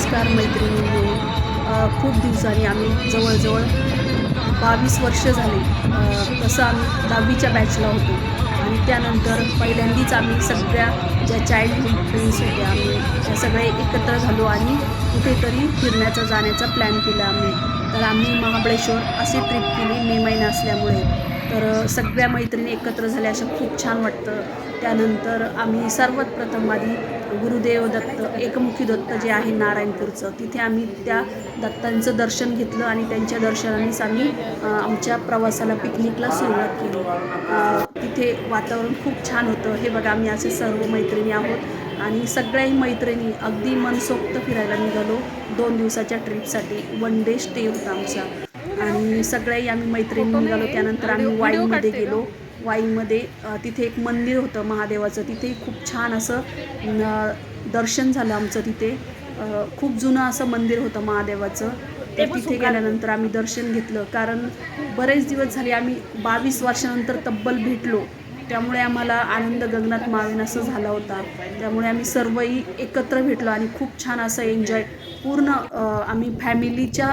नमस्कार मैत्रिणींनो. खूप दिवसांनी आम्ही जवळजवळ 22 वर्ष झाले तसं आम्ही 10वीच्या बॅचला होतो आणि त्यानंतर पहिल्यांदाच आम्ही सगळ्या ज्या चाइल्डहूड फ्रेंड्स होत्या आम्ही त्या सगळे एकत्र झालो आणि कुठेतरी फिरण्याचा जाण्याचा प्लॅन केला आम्ही. तर आम्ही महाबळेश्वर अशी ट्रिप केली मे महिना असल्यामुळे. तर सगळ्या मैत्रिणी एकत्र झाल्या अशा खूप छान वाटतं. त्यानंतर आम्ही सर्वात प्रथम आधी गुरुदेव दत्त एकमुखी दत्त जे आहे नारायणपूरचं तिथे आम्ही त्या दत्तांचं दर्शन घेतलं आणि त्यांच्या दर्शनानेच आम्ही आमच्या प्रवासाला पिकनिकला सुरुवात केली. तिथे वातावरण खूप छान होतं. हे बघा आम्ही असे सर्व मैत्रिणी आहोत आणि सगळ्याही मैत्रिणी अगदी मनसोक्त फिरायला निघालो 2 दिवसाच्या ट्रिपसाठी. 1 डे स्टे होता आमचा आणि सगळ्याही आम्ही मैत्रिणी निघालो. त्यानंतर आम्ही वाईमध्ये गेलो. वाईमध्ये तिथे एक मंदिर होतं महादेवाचं. तिथे खूप छान असं दर्शन झालं आमचं तिथे. खूप जुनं असं मंदिर होतं महादेवाचं. तर तिथे गेल्यानंतर आम्ही दर्शन घेतलं, कारण बरेच दिवस झाले आम्ही 22 वर्षानंतर तब्बल भेटलो. त्यामुळे आम्हाला आनंद गगनात मावेन असं झाला होता. त्यामुळे आम्ही सर्वही एकत्र भेटलो आणि खूप छान असं एन्जॉय पूर्ण आम्ही फॅमिलीच्या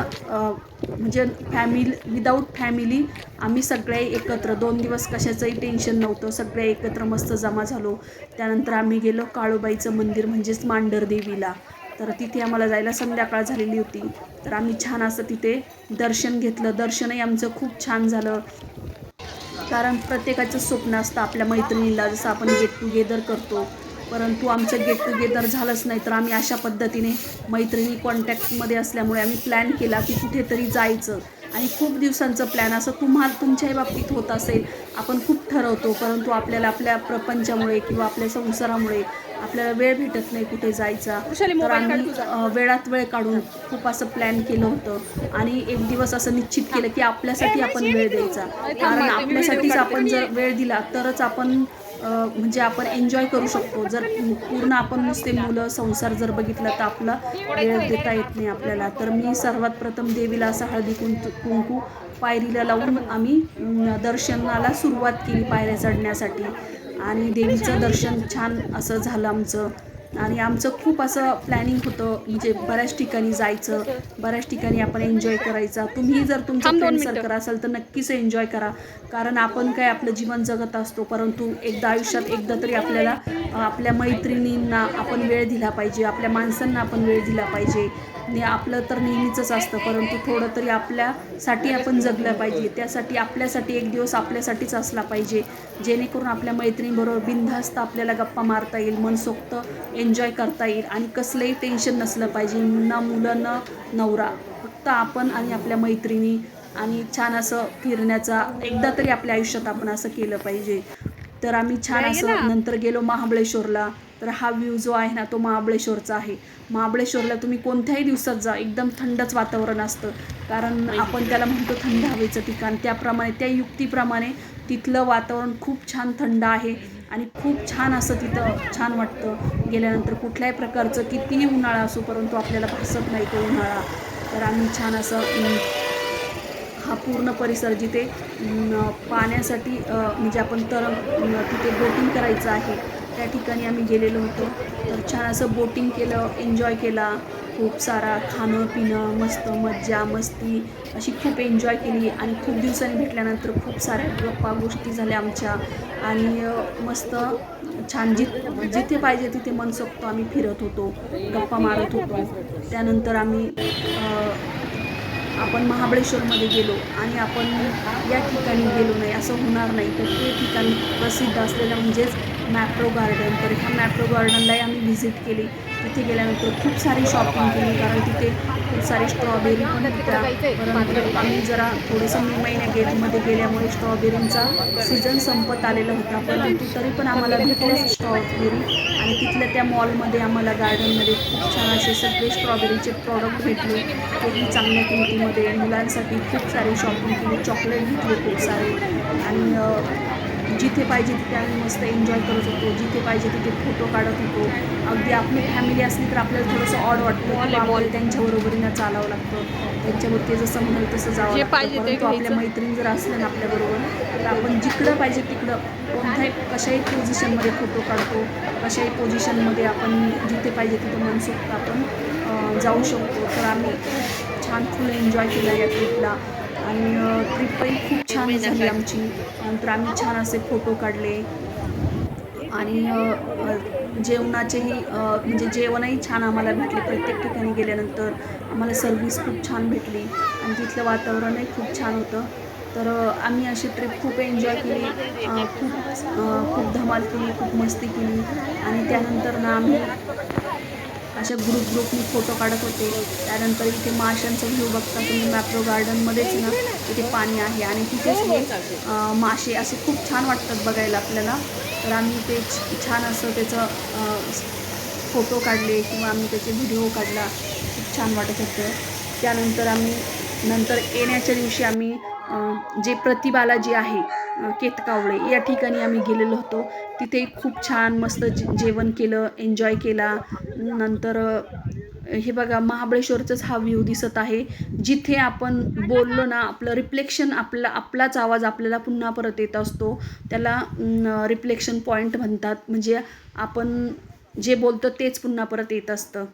म्हणजे विदाऊट फॅमिली आम्ही सगळे एकत्र 2 दिवस कशाचंही टेन्शन नव्हतं. सगळे एकत्र मस्त जमा झालो. त्यानंतर आम्ही गेलो काळूबाईचं मंदिर म्हणजेच मांढरदेवीला. तर तिथे आम्हाला जायला संध्याकाळ झालेली होती. तर आम्ही छान असं तिथे दर्शन घेतलं. दर्शनही आमचं खूप छान झालं, कारण प्रत्येकाचं स्वप्न असतं आपल्या मैत्रिणीला जसं आपण गेट टुगेदर करतो. परंतु आमचं गेट टुगेदर झालंच नाही. तर आम्ही अशा पद्धतीने मैत्रिणी कॉन्टॅक्टमध्ये असल्यामुळे आम्ही प्लॅन केला की कुठेतरी जायचं. आणि खूप दिवसांचं प्लॅन असं तुमच्याही बाबतीत होत असेल. आपण खूप ठरवतो, परंतु आपल्याला आपल्या प्रपंचामुळे किंवा आपल्या संसारामुळे आपल्याला वेळ भेटत नाही कुठे जायचा. तर आम्ही वेळात वेळ काढून खूप असं प्लॅन केलं होतं आणि एक दिवस असं निश्चित केलं की आपल्यासाठी आपण वेळ द्यायचा. कारण आपल्यासाठीच आपण जर वेळ दिला तरच आपण म्हणजे आपण एन्जॉय करू शकतो. जर पूर्ण आपण नुसते मुलं संसार जर बघितला तर आपला वेळ देता येत नाही आपल्याला. तर मी सर्वात प्रथम देवीला असं हळदी कुंकू पायरीला लावून आम्ही दर्शनाला सुरुवात केली पायऱ्या चढण्यासाठी. आणि देवीचं दर्शन छान असं झालं आमचं. आणि आमचं खूप असं प्लॅनिंग होतं, म्हणजे बऱ्याच ठिकाणी जायचं, बऱ्याच ठिकाणी आपण एन्जॉय करायचा. तुम्ही जर तुमचं फ्रेंड सर्कल असेल तर नक्कीच एन्जॉय करा, कारण आपण काय आपलं जीवन जगत असतो, परंतु एकदा आयुष्यात एकदा तरी आपल्याला आपल्या मैत्रिणींना आपण वेळ दिला पाहिजे, आपल्या माणसांना आपण वेळ दिला पाहिजे. आपलं तर नेहमीचंच असतं, परंतु थोडं तरी आपल्यासाठी आपण जगलं पाहिजे. त्यासाठी आपल्यासाठी एक दिवस आपल्यासाठीच असला पाहिजे, जेणेकरून आपल्या मैत्रिणीबरोबर बिनधास्त आपल्याला गप्पा मारता येईल, मनसोक्त एन्जॉय करता येईल आणि कसलंही टेन्शन नसलं पाहिजे. ना मुलं ना नवरा, फक्त आपण आणि आपल्या मैत्रिणी. आणि छान असं फिरण्याचा एकदा तरी आपल्या आयुष्यात आपण असं केलं पाहिजे. तर आम्ही छान असं नंतर गेलो महाबळेश्वरला. तर हा व्ह्यू जो आहे ना तो महाबळेश्वरचा आहे. महाबळेश्वरला तुम्ही कोणत्याही दिवसात जा, एकदम थंडच वातावरण असतं, कारण आपण त्याला म्हणतो थंड हवेचं ठिकाण. त्याप्रमाणे त्या युक्तीप्रमाणे तिथलं वातावरण खूप छान थंड आहे आणि खूप छान असं तिथं छान वाटतं. गेल्यानंतर कुठल्याही प्रकारचं कितीही उन्हाळा असो, परंतु आपल्याला भासत नाही तो उन्हाळा. तर आम्ही छान असं हा पूर्ण परिसर जिथे पाण्यासाठी म्हणजे आपण तिथे बोटिंग करायचं आहे त्या ठिकाणी आम्ही गेलेलो होतो. तर छान असं बोटिंग केलं, एन्जॉय केला. खूप सारा खाणं पिणं मस्त मज्जा मस्ती अशी खूप एन्जॉय केली आणि खूप दिवसांनी भेटल्यानंतर खूप साऱ्या गप्पा गोष्टी झाल्या आमच्या. आणि मस्त छान जिथे पाहिजे तिथे मनसोक्त आम्ही फिरत होतो, गप्पा मारत होतो. त्यानंतर आम्ही आपण महाबळेश्वरमध्ये गेलो आणि आपण या ठिकाणी गेलो नाही असं होणार नाही. तर ते ठिकाण प्रसिद्ध असलेलं म्हणजेच मॅप्रो गार्डन. तर ह्या मॅप्रो गार्डनलाही आम्ही व्हिजिट केली. तिथे गेल्यानंतर खूप सारी शॉपिंग केली, कारण तिथे खूप सारे स्ट्रॉबेरी पण होत्या. परंतु आम्ही जरा थोडंसं मे महिन्यामध्ये गेल्यामुळे स्ट्रॉबेरींचा सीझन संपत आलेला होता, परंतु तरी पण आम्हाला भेटल्याच स्ट्रॉबेरी. आणि तिथल्या त्या मॉलमध्ये आम्हाला गार्डनमध्ये खूप छान असे सगळे स्ट्रॉबेरीचे प्रॉडक्ट भेटले, तेही चांगल्या किमतीमध्ये. मुलांसाठी खूप सारी शॉपिंग केली, चॉकलेट घेतले खूप सारे. आणि जिथे पाहिजे तिथे आम्ही मस्त एन्जॉय करत होतो, जिथे पाहिजे तिथे फोटो काढत होतो. अगदी आपली फॅमिली असली तर आपल्याला थोडंसं ऑड वाटतं की आपल्याला त्यांच्याबरोबरीनं चालावं लागतं, त्यांच्याबरोबर ते जसं म्हणाल तसं जावं लागतं. परंतु आपल्या मैत्रीण जर असल्या ना आपल्याबरोबर तर आपण जिकडं पाहिजे तिकडं कोणत्याही कशाही पोझिशनमध्ये फोटो काढतो, कशाही पोझिशनमध्ये आपण जिथे पाहिजे तिथे मनसोक्त आपण जाऊ शकतो. तर आम्ही छान फुल एन्जॉय केला या ट्रिपला आणि ट्रिपही खूप छान झाली आमची. नंतर आम्ही छान असे फोटो काढले आणि जेवणाचेही म्हणजे जेवणही छान आम्हाला भेटले. प्रत्येक ठिकाणी गेल्यानंतर आम्हाला सर्व्हिस खूप छान भेटली आणि तिथलं वातावरणही खूप छान होतं. तर आम्ही अशी ट्रिप खूप एन्जॉय केली. खूप धमाल केली, खूप मस्ती केली आणि त्यानंतर ना आम्ही अशा ग्रुपनी फोटो काढत होते. त्यानंतर इथे माशांचा व्ह्यू बघता तुम्ही मॅप्रो गार्डनमध्येच ना इथे पाणी आहे आणि तिथेच हे मासे असे खूप छान वाटतात बघायला आपल्याला. तर आम्ही ते छान असं त्याचं फोटो काढले किंवा आम्ही त्याचे व्हिडिओ काढला. खूप छान वाटत होतं. त्यानंतर आम्ही नंतर येण्याच्या दिवशी आम्ही जे प्रतिबालाजी आहे केतकावळे या ठिकाणी आम्ही गेलेलो होतो. तिथे खूप छान मस्त जेवण केलं, एन्जॉय केला. नंतर हे बघा महाबळेश्वरचाच हा व्ह्यू दिसत आहे. जिथे आपण बोललो ना आपलं रिफ्लेक्शन आपलाच आवाज आपल्याला पुन्हा परत येत असतो. त्याला रिफ्लेक्शन पॉईंट म्हणतात. म्हणजे आपण जे बोलतो तेच पुन्हा परत येत असतं.